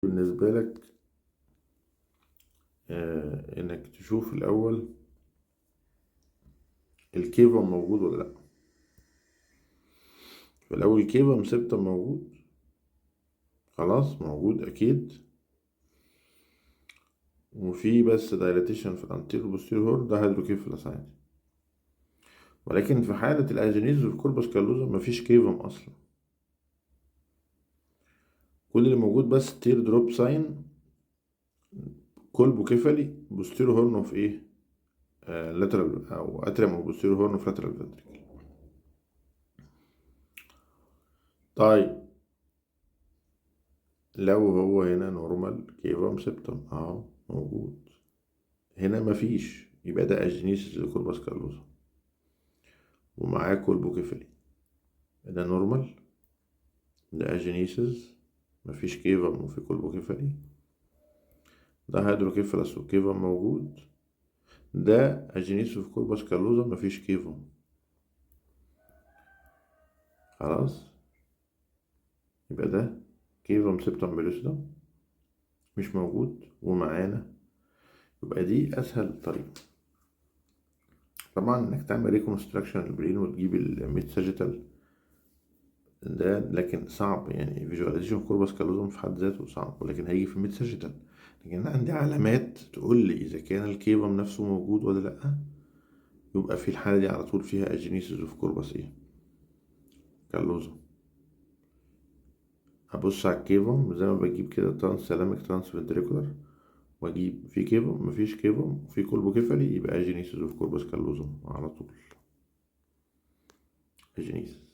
بالنسبة لك انك تشوف الاول الكيفا موجود ولا لا. في الاول كيفا سيبتم موجود، خلاص موجود اكيد، وفي بس دايلاتيشن في الانتيرو بوستيريور هورن، ده هيدروكيفالس عادي. ولكن في حالة الاجينيز في كوربس كالوزم مفيش كيفم اصلا، كل اللي موجود بس تير دروب ساين كولبوكيفالي بوستيريور هورن اوف ايه، لاترال او اتريم او بوستيريور هورن اوف لاترال فنتريكل. طيب لو هو هنا نورمال كيفم سيبتم اهو موجود، هنا مفيش، يبقى ده اجينيسيس لكوربس كالوزم ومعاه كولبوكيفالي، ده نورمال، ده اجينيسيس مفيش كيفم وفي كولبوكيفالي، ده هيدروكيفالس وكيفم موجود، ده اجينيسيس في كوربس كالوزم مفيش كيفم. خلاص يبقى ده كيفم سيبتم بلوسيدم مش موجود ومعانا، يبقى دي اسهل طريقة. طبعا انك تعمل ريكونستراكشن البرين وتجيب الميد ساجيتال ده لكن صعب، يعني فيجواليزيشن كوربس كالوزوم في حد ذاته صعب، ولكن هيجي في الميد ساجيتال. لكن أنا عندي علامات تقول لي اذا كان الكيفم نفسه موجود ولا لا، يبقى في الحالة دي على طول فيها اجينيسيس اوف كوربس ايه، كالوزوم. هبص على الكيفم زي ما بجيب كده ترانس سلامك ترانس فنتريكولار، واجيب في كيفم مفيش كيفم وفي كولبوكيفالي، يبقى اجينيسيس اوف كوربس كالوزوم على طول، اجينيسيس.